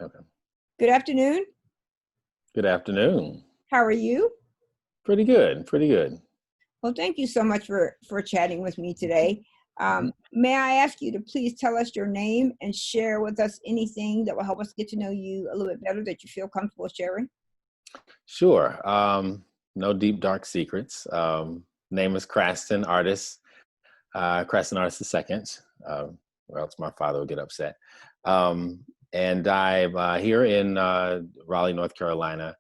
Okay. Good afternoon. Good afternoon. How are you? Pretty good. Pretty good. Well, thank you so much for chatting with me today. Mhm. May I ask you to please tell us your name and share with us anything that will help us get to know you a little bit better that you feel comfortable sharing? Sure. No deep dark secrets. Name is Craston Artis. Craston Artis the second, or else my father would get upset. And I'm here in Raleigh, North Carolina.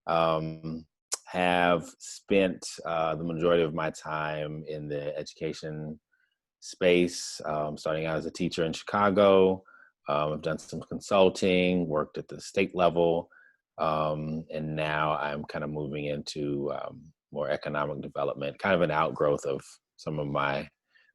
Um, have spent the majority of my time in the education space, starting out as a teacher in Chicago. I've done some consulting, worked at the state level, and now I'm kind of moving into more economic development, kind of an outgrowth of some of my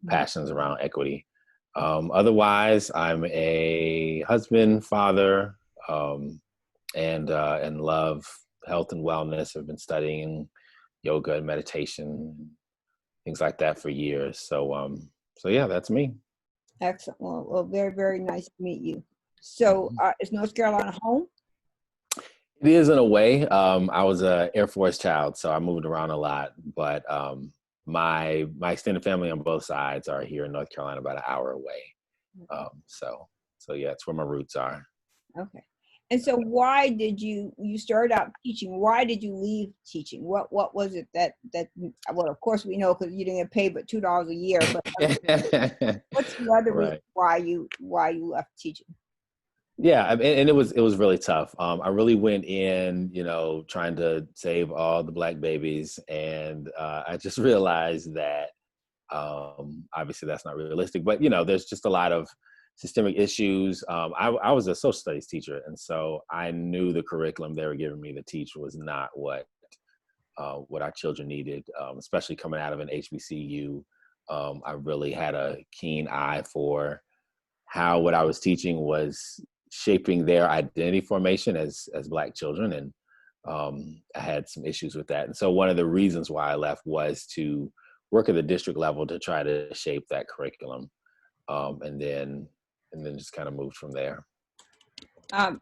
passions around equity. Otherwise, I'm a husband, father, and love health and wellness. I've been studying yoga and meditation, things like that for years. So yeah, that's me. Excellent. Well, very, very nice to meet you. So, Mhm. is North Carolina home? It is in a way. I was a Air Force child, so I moved around a lot. But my extended family on both sides are here in North Carolina, about an hour away. So yeah, it's where my roots are. Okay. And so, why did you started out teaching? Why did you leave teaching? What was it that well, of course we know because you didn't get paid but $2 a year. But what's the other reason Right. why you left teaching? Yeah, and it was really tough. I really went in, trying to save all the black babies, and I just realized that obviously that's not realistic. But there's just a lot of systemic issues. I was a social studies teacher, and so I knew the curriculum they were giving me to teach was not what our children needed, especially coming out of an HBCU. I really had a keen eye for how what I was teaching was shaping their identity formation as Black children, and I had some issues with that. And so one of the reasons why I left was to work at the district level to try to shape that curriculum, and then just kind of moved from there. And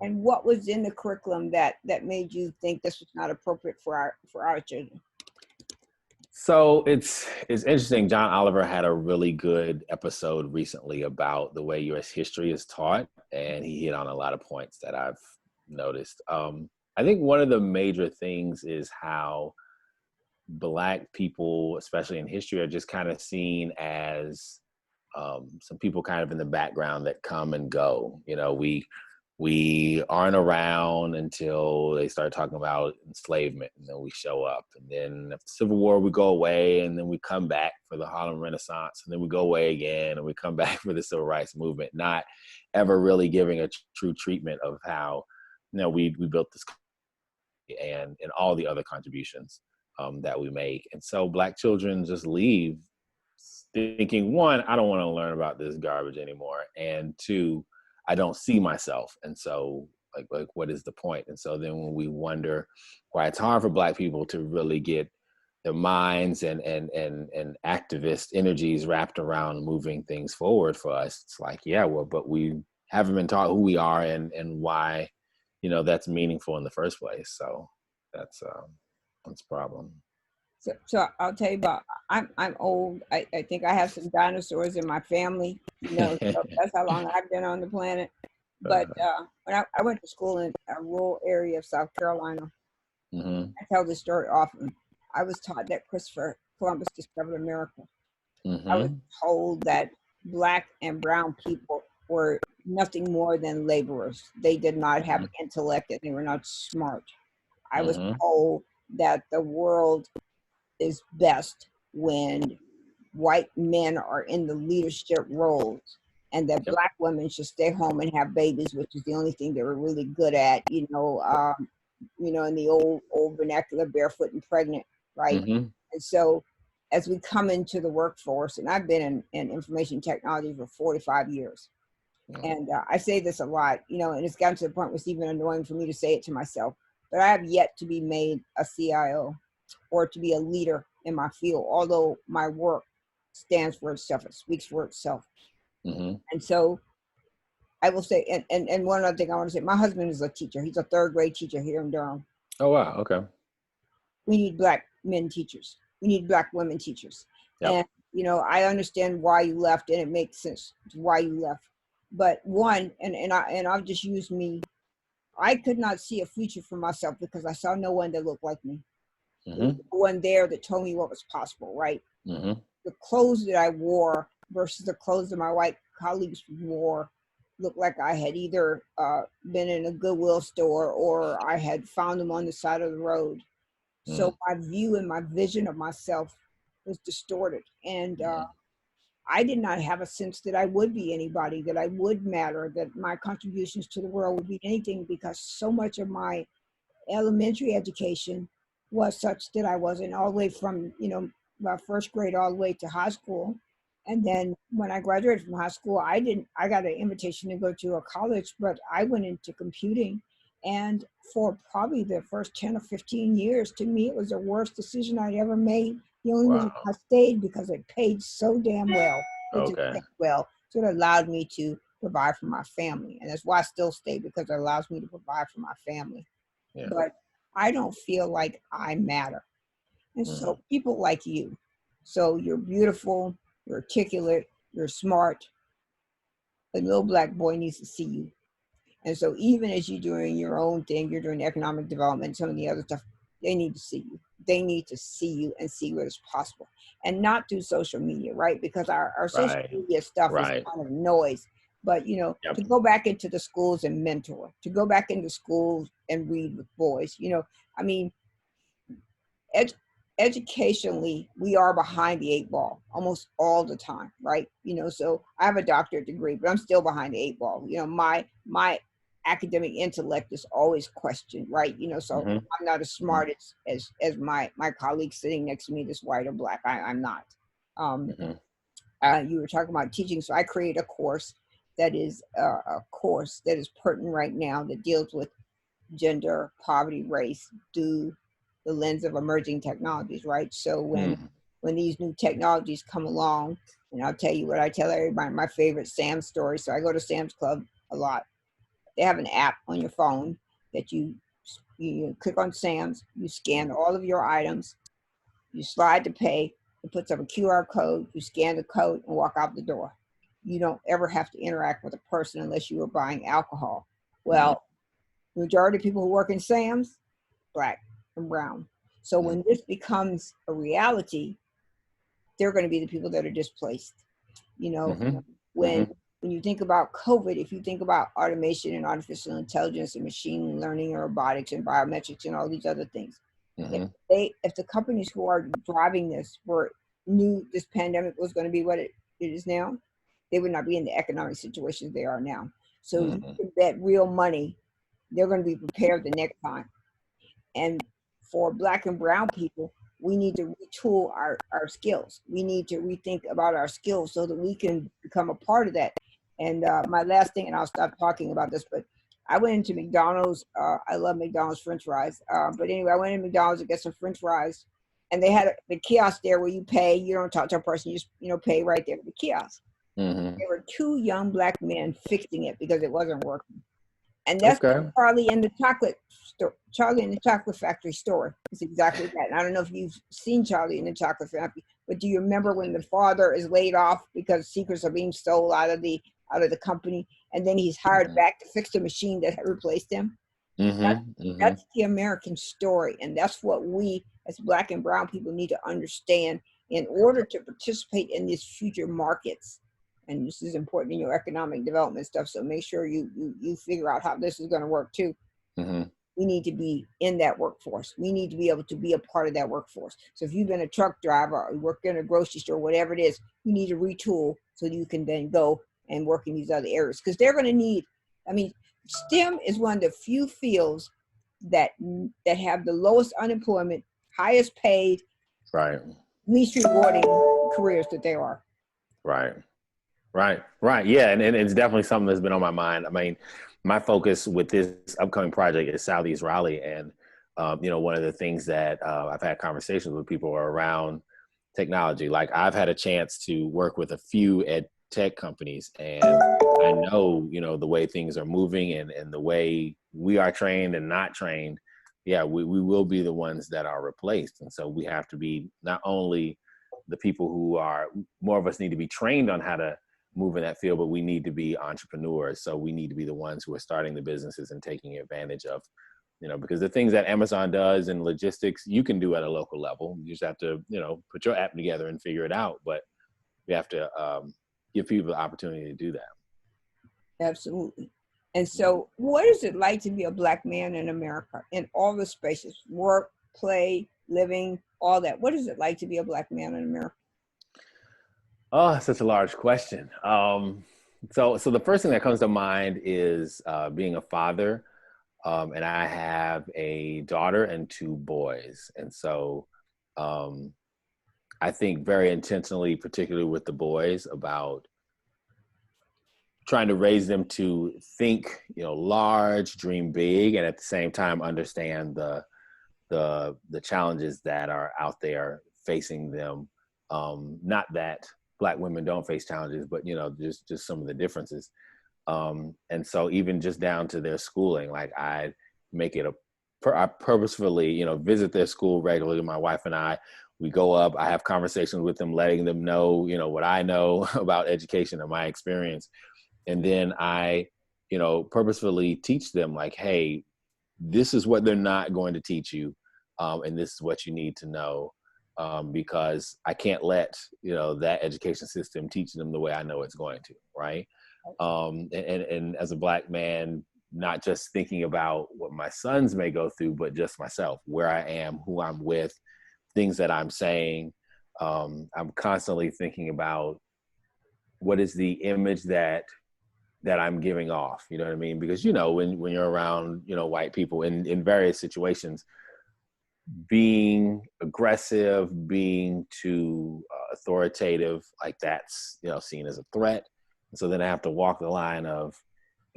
what was in the curriculum that made you think this was not appropriate for our children? So it's interesting. John Oliver had a really good episode recently about the way U.S. history is taught, and he hit on a lot of points that I've noticed. I think one of the major things is how Black people, especially in history, are just kind of seen as some people kind of in the background that come and go. We aren't around until they start talking about enslavement, and then we show up. And then after the Civil War, we go away, and then we come back for the Harlem Renaissance, and then we go away again, and we come back for the Civil Rights Movement, not ever really giving a true treatment of how we built this country and all the other contributions that we make. And so Black children just leave thinking, one, I don't want to learn about this garbage anymore, and two, I don't see myself. And so like what is the point? And so then when we wonder why it's hard for Black people to really get their minds and activist energies wrapped around moving things forward for us, it's like, yeah, well, but we haven't been taught who we are and why that's meaningful in the first place. So that's a problem. So I'll tell you about. I'm old. I think I have some dinosaurs in my family. So that's how long I've been on the planet. But when I went to school in a rural area of South Carolina, Mm-hmm. I tell this story often. I was taught that Christopher Columbus discovered America. I was Mm-hmm. told that Black and brown people were nothing more than laborers. They did not have intellect and they were not smart. I was Mm-hmm. told that the world is best when white men are in the leadership roles and that Yep. Black women should stay home and have babies, which is the only thing they were really good at, in the old vernacular, barefoot and pregnant, right? Mm-hmm. And so as we come into the workforce, and I've been in information technology for 45 years, and I say this a lot, and it's gotten to the point where it's even annoying for me to say it to myself, but I have yet to be made a CIO or to be a leader in my field, although my work stands for itself, it speaks for itself. Mm-hmm. And so I will say, and one other thing I want to say, my husband is a teacher. He's a third grade teacher here in Durham. Oh, wow. Okay. We need Black men teachers. We need Black women teachers. Yep. And, I understand why you left, and it makes sense why you left. But one, I'll just use me. I could not see a future for myself because I saw no one that looked like me. There was no one there that told me what was possible, right? Mm-hmm. The clothes that I wore versus the clothes that my white colleagues wore looked like I had either been in a Goodwill store or I had found them on the side of the road. So my view and my vision of myself was distorted. And I did not have a sense that I would be anybody, that I would matter, that my contributions to the world would be anything, because so much of my elementary education was such that I wasn't all the way from, my first grade all the way to high school. And then when I graduated from high school, I got an invitation to go to a college, but I went into computing. And for probably the first 10 or 15 years, to me, it was the worst decision I'd ever made. The only reason I stayed because it paid so damn well. It just paid well. So it allowed me to provide for my family. And that's why I still stay, because it allows me to provide for my family. Yeah. But I don't feel like I matter. And so people like you, so you're beautiful, you're articulate, you're smart. A little Black boy needs to see you. And so even as you're doing your own thing, you're doing economic development, some of the other stuff, they need to see you. They need to see you and see what is possible. And not through social media, right? Because our social media stuff is kind of noise. But, to go back into the schools and mentor, to go back into schools and read with boys, educationally, we are behind the 8 ball almost all the time, right? So I have a doctorate degree, but I'm still behind the 8 ball. My academic intellect is always questioned, right? So I'm not as smart as my colleague sitting next to me that's white or Black. I'm not. You were talking about teaching, so I create a course that is pertinent right now, that deals with gender, poverty, race, through the lens of emerging technologies, right? So when these new technologies come along, and I'll tell you what I tell everybody, my favorite Sam's story. So I go to Sam's Club a lot. They have an app on your phone that you click on Sam's, you scan all of your items, you slide to pay, it puts up a QR code, you scan the code and walk out the door. You don't ever have to interact with a person unless you are buying alcohol. Well, the majority of people who work in Sam's, Black and brown. So when this becomes a reality, they're going to be the people that are displaced. When you think about COVID, if you think about automation and artificial intelligence and machine learning and robotics and biometrics and all these other things, if the companies who are driving this knew this pandemic was going to be what it is now, they would not be in the economic situations they are now. So you can bet real money they're going to be prepared the next time. And for Black and brown people, we need to retool our skills. We need to rethink about our skills so that we can become a part of that. And my last thing, and I'll stop talking about this, but I went into McDonald's. I love McDonald's French fries. But anyway, I went into McDonald's to get some French fries, and they had the kiosk there where you pay. You don't talk to a person, you just pay right there at the kiosk. There were 2 young Black men fixing it because it wasn't working. And that's Charlie and the Chocolate Factory story. It's exactly that. And I don't know if you've seen Charlie and the Chocolate Factory, but do you remember when the father is laid off because secrets are being stole out of the company, and then he's hired back to fix the machine that had replaced him? That's the American story, and that's what we as Black and brown people need to understand in order to participate in these future markets. And this is important in your economic development stuff. So make sure you figure out how this is going to work too. We need to be in that workforce. We need to be able to be a part of that workforce. So if you've been a truck driver or you work in a grocery store, whatever it is, you need to retool so you can then go and work in these other areas. Because they're going to need, STEM is one of the few fields that have the lowest unemployment, highest paid, least rewarding careers that there are. Right. Yeah. And it's definitely something that's been on my mind. My focus with this upcoming project is Southeast Raleigh. And, one of the things that I've had conversations with people are around technology. Like I've had a chance to work with a few ed tech companies, and I know, the way things are moving and the way we are trained and not trained, yeah, we will be the ones that are replaced. And so we have to be not only the people who are, more of us need to be trained on how to move in that field, but we need to be entrepreneurs. So we need to be the ones who are starting the businesses and taking advantage of, because the things that Amazon does in logistics, you can do at a local level. You just have to, put your app together and figure it out. But we have to give people the opportunity to do that. Absolutely. And so what is it like to be a Black man in America in all the spaces, work, play, living, all that? What is it like to be a Black man in America? Oh, such a large question. So the first thing that comes to mind is being a father. And I have a daughter and 2 boys. And so I think very intentionally, particularly with the boys, about trying to raise them to think, large, dream big, and at the same time understand the challenges that are out there facing them. Not that Black women don't face challenges, but just some of the differences. And so even just down to their schooling, like I make it I purposefully, visit their school regularly. My wife and we go up, I have conversations with them, letting them know, what I know about education and my experience. And then I, purposefully teach them like, hey, this is what they're not going to teach you. And this is what you need to know. Because I can't let, that education system teach them the way I know it's going to, right? And as a Black man, not just thinking about what my sons may go through, but just myself, where I am, who I'm with, things that I'm saying. I'm constantly thinking about what is the image that I'm giving off, you know what I mean? Because, when you're around, white people in various situations, being aggressive, being too authoritative, like that's, seen as a threat. And so then I have to walk the line of,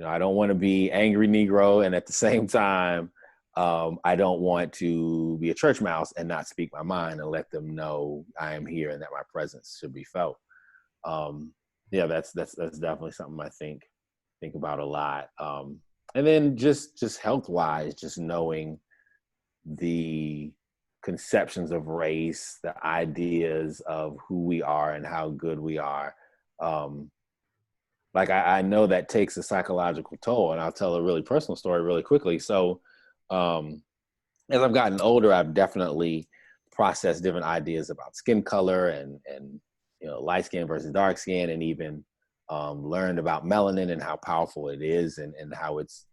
I don't want to be angry Negro. And at the same time, I don't want to be a church mouse and not speak my mind and let them know I am here and that my presence should be felt. Yeah, that's definitely something I think about a lot. And then just health-wise, just knowing the conceptions of race, the ideas of who we are and how good we are. Like I know that takes a psychological toll, and I'll tell a really personal story really quickly. So as I've gotten older, I've definitely processed different ideas about skin color and light skin versus dark skin, and even learned about melanin and how powerful it is and how it's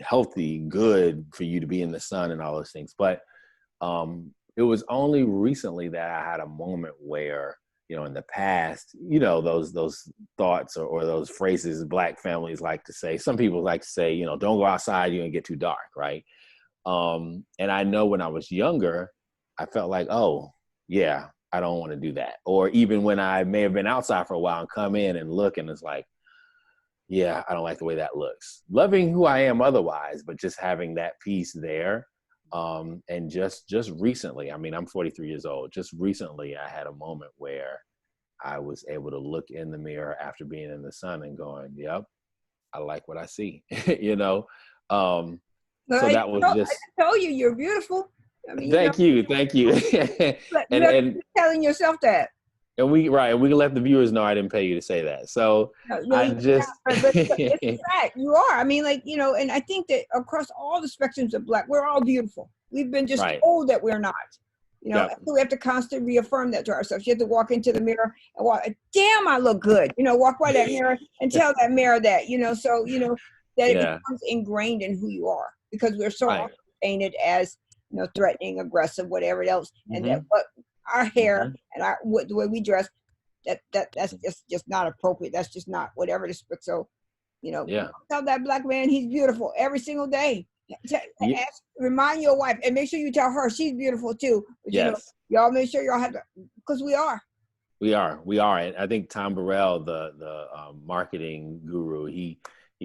healthy, good for you to be in the sun and all those things. But it was only recently that I had a moment where, in the past, those thoughts or those phrases Black families like to say, some people like to say, don't go outside, you're gonna get too dark, right? And I know when I was younger, I felt like, oh, yeah, I don't want to do that. Or even when I may have been outside for a while and come in and look and it's like, yeah, I don't like the way that looks. Loving who I am otherwise, but just having that piece there. And just recently, I mean, I'm 43 years old. Just recently, I had a moment where I was able to look in the mirror after being in the sun and going, yep, I like what I see, So that was just. I told you, you're beautiful. I mean, thank you. But you have to keep telling yourself that. And we can let the viewers know I didn't pay you to say that. So no, I just. but it's a fact. You are. I mean, and I think that across all the spectrums of Black, we're all beautiful. We've been just told that we're not. So we have to constantly reaffirm that to ourselves. You have to walk into the mirror and walk. Damn, I look good. Walk by that mirror and tell that mirror that. So that it becomes ingrained in who you are, because we're so often painted as threatening, aggressive, whatever else, and that what our hair and the way we dress, that's just not appropriate. That's just not whatever this. So, tell that Black man he's beautiful every single day. Remind your wife and make sure you tell her she's beautiful too. But, y'all make sure y'all have to, because we are. We are, and I think Tom Burrell, the marketing guru, he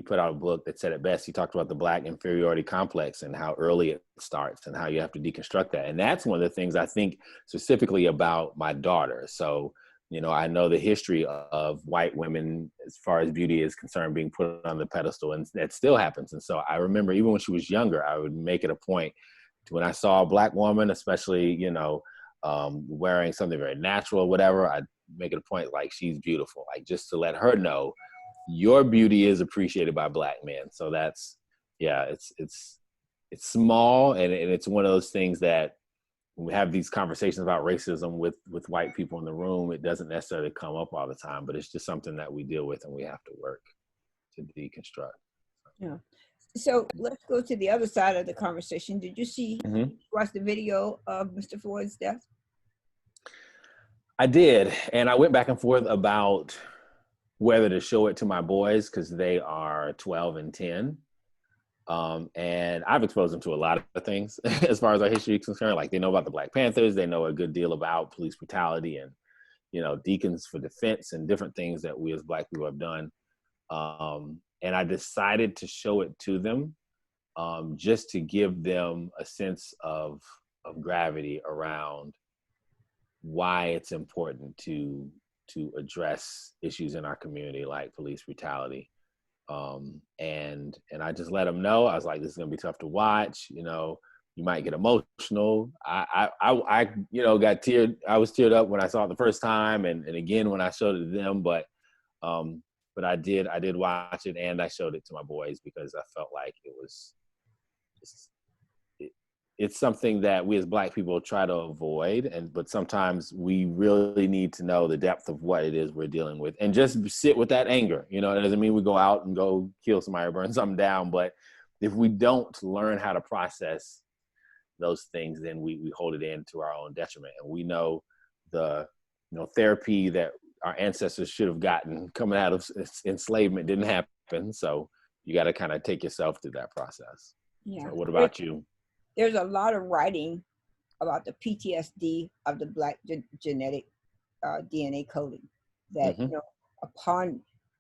put out a book that said it best. He talked about the Black inferiority complex and how early it starts and how you have to deconstruct that. And that's one of the things I think specifically about my daughter. So, I know the history of white women as far as beauty is concerned being put on the pedestal, and that still happens. And so I remember even when she was younger, I would make it a point to, when I saw a Black woman, especially, wearing something very natural or whatever, I'd make it a point, like, she's beautiful, like, just to let her know your beauty is appreciated by Black men. So that's, yeah, it's small, and it's one of those things that when we have these conversations about racism with white people in the room, it doesn't necessarily come up all the time, but it's just something that we deal with and we have to work to deconstruct. Yeah. So let's go to the other side of the conversation. Did you watch the video of Mr. Floyd's death? I did, and I went back and forth about whether to show it to my boys because they are 12 and 10. And I've exposed them to a lot of things as far as our history is concerned. Like, they know about the Black Panthers, they know a good deal about police brutality and, deacons for defense and different things that we as Black people have done. And I decided to show it to them just to give them a sense of gravity around why it's important to address issues in our community like police brutality. And I just let them know. I was like, this is gonna be tough to watch. You might get emotional. I got teared. I was teared up when I saw it the first time, and again when I showed it to them. But I did watch it, and I showed it to my boys because I felt like it was. It's something that we as Black people try to avoid, but sometimes we really need to know the depth of what it is we're dealing with, and just sit with that anger. It doesn't mean we go out and go kill somebody or burn something down, but if we don't learn how to process those things, then we hold it in to our own detriment. And we know the therapy that our ancestors should have gotten coming out of enslavement didn't happen, so you got to kind of take yourself through that process. Yeah. So what about you? There's a lot of writing about the PTSD of the Black genetic DNA coding that,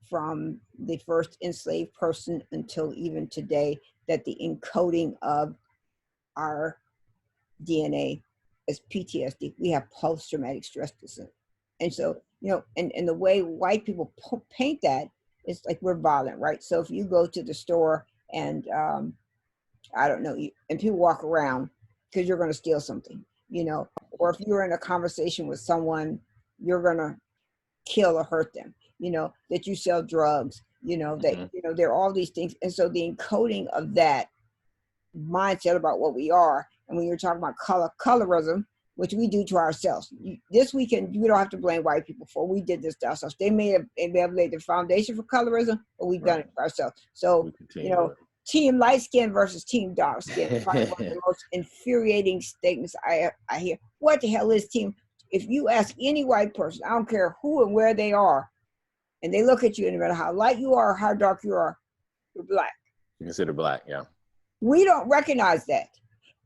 from the first enslaved person until even today, that the encoding of our DNA is PTSD. We have post-traumatic stress disorder. And so, and the way white people paint that is like we're violent, right? So if you go to the store and, I don't know, and people walk around because you're going to steal something, or if you're in a conversation with someone, you're going to kill or hurt them, that you sell drugs, that, there are all these things. And so the encoding of that mindset about what we are, and when you're talking about colorism, which we do to ourselves, this weekend, we don't have to blame white people for, we did this to ourselves. They may have laid the foundation for colorism, but we've done it for ourselves. So, team light skin versus team dark skin. Probably one of the most infuriating statements I hear. What the hell is team? If you ask any white person, I don't care who and where they are, and they look at you, and no matter how light you are or how dark you are, you're Black. You consider Black, yeah. We don't recognize that.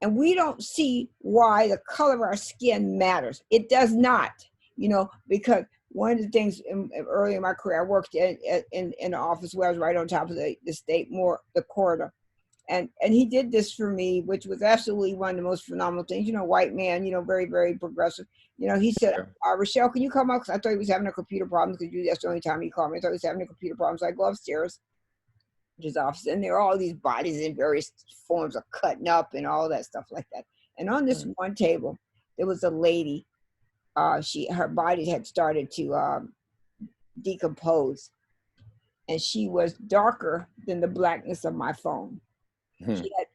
And we don't see why the color of our skin matters. It does not, because one of the things early in my career, I worked in an office where I was right on top of the the corridor. And he did this for me, which was absolutely one of the most phenomenal things. White man, very, very progressive. He said, Rochelle, can you come up? Because I thought he was having a computer problem, because that's the only time he called me. I thought he was having a computer problem. So I go upstairs to his office, and there are all these bodies in various forms of cutting up and all that stuff like that. And on this one table, there was a lady. Her body had started to decompose, and she was darker than the blackness of my phone.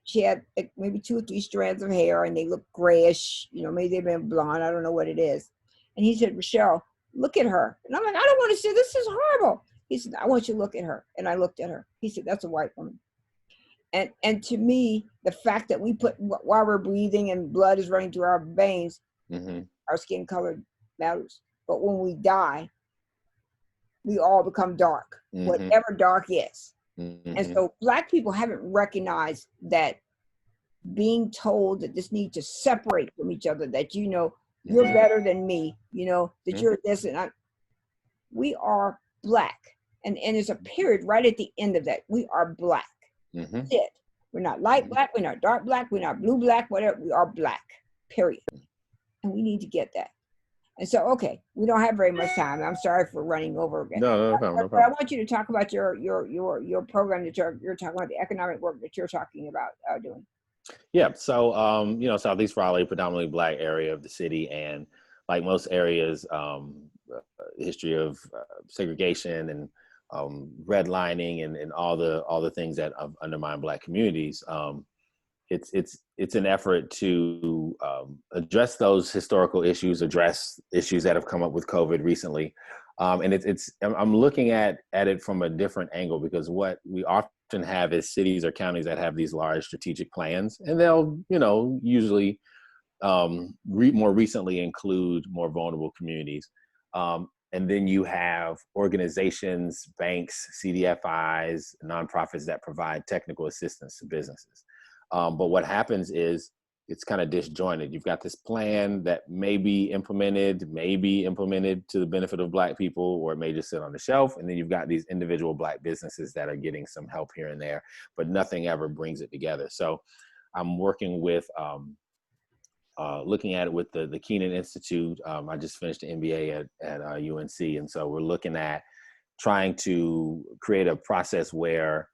She had like maybe 2 or 3 strands of hair, and they looked grayish. Maybe they've been blonde. I don't know what it is. And he said, Rochelle, look at her. And I'm like, I don't want to see. This is horrible. He said, I want you to look at her. And I looked at her. He said, that's a white woman. And to me, the fact that we while we're breathing and blood is running through our veins, our skin color matters. But when we die, we all become dark, whatever dark is. And so Black people haven't recognized that, being told that this need to separate from each other, that, you're better than me, that you're this, and we are Black. And there's a period right at the end of that. We are Black. That's it. We're not light Black, we're not dark Black, we're not blue Black, whatever. We are Black, period. And we need to get that. And so, okay, we don't have very much time. I'm sorry for running over again. No problem, no But I problem. want you to talk about your program that you're talking about, the economic work that you're talking about doing. Yeah, so Southeast Raleigh, predominantly Black area of the city, and like most areas, history of segregation and redlining and all the things that undermine Black communities. It's an effort to address those historical issues, address issues that have come up with COVID recently, and I'm looking at it from a different angle, because what we often have is cities or counties that have these large strategic plans, and they'll usually more recently include more vulnerable communities. And then you have organizations, banks, CDFIs, nonprofits that provide technical assistance to businesses. But what happens is it's kind of disjointed. You've got this plan that may be implemented to the benefit of Black people, or it may just sit on the shelf. And then you've got these individual Black businesses that are getting some help here and there, but nothing ever brings it together. So I'm working with, looking at it with the Kenan Institute. I just finished an MBA at UNC. And so we're looking at trying to create a process where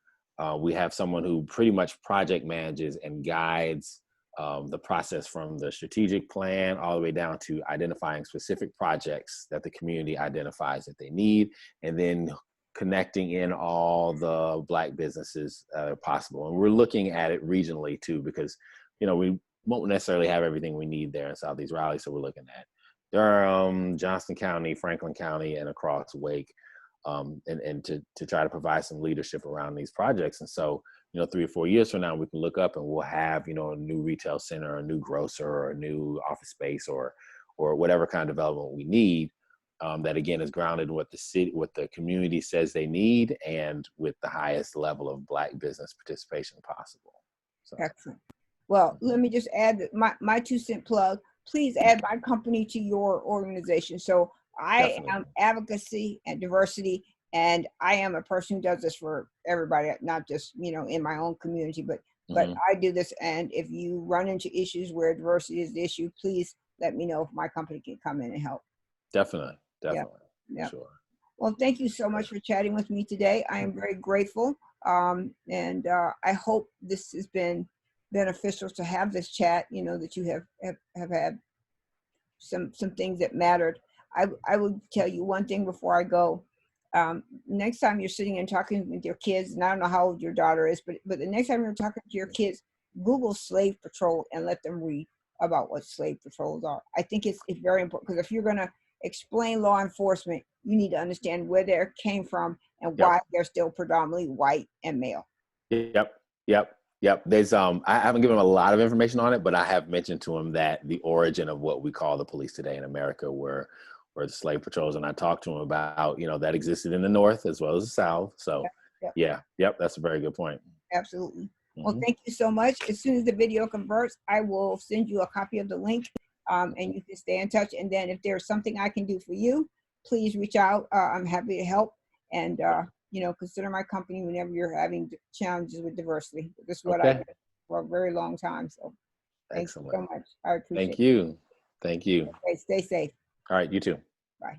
we have someone who pretty much project manages and guides the process from the strategic plan all the way down to identifying specific projects that the community identifies that they need, and then connecting in all the Black businesses possible. And we're looking at it regionally too, because we won't necessarily have everything we need there in Southeast Raleigh. So we're looking at Durham, Johnston County, Franklin County, and across Wake, and to try to provide some leadership around these projects. And so, 3 or 4 years from now, we can look up and we'll have, a new retail center, a new grocer, or a new office space, or whatever kind of development we need, that again is grounded in what the community says they need, and with the highest level of Black business participation possible. So. Excellent. Well, let me just add that my 2-cent plug. Please add my company to your organization. So I am advocacy and diversity, and I am a person who does this for everybody, not just in my own community, but I do this. And if you run into issues where diversity is the issue, please let me know if my company can come in and help. Definitely. Yeah. Sure. Well, thank you so much for chatting with me today. I am very grateful, and I hope this has been beneficial to have this chat. That you have had some things that mattered. I would tell you one thing before I go. Next time you're sitting and talking with your kids, and I don't know how old your daughter is, but the next time you're talking to your kids, Google slave patrol and let them read about what slave patrols are. I think it's very important, because if you're going to explain law enforcement, you need to understand where they came from and why they're still predominantly white and male. Yep. There's I haven't given him a lot of information on it, but I have mentioned to him that the origin of what we call the police today in America were the slave patrols, and I talked to him about that existed in the North as well as the South. So that's a very good point. Absolutely. Mm-hmm. Well, thank you so much. As soon as the video converts, I will send you a copy of the link, and you can stay in touch. And then if there's something I can do for you, please reach out. I'm happy to help. And consider my company whenever you're having challenges with diversity. This is what I did for a very long time. So thanks so much. I appreciate it. Thank you. Okay, stay safe. All right, you too. Bye.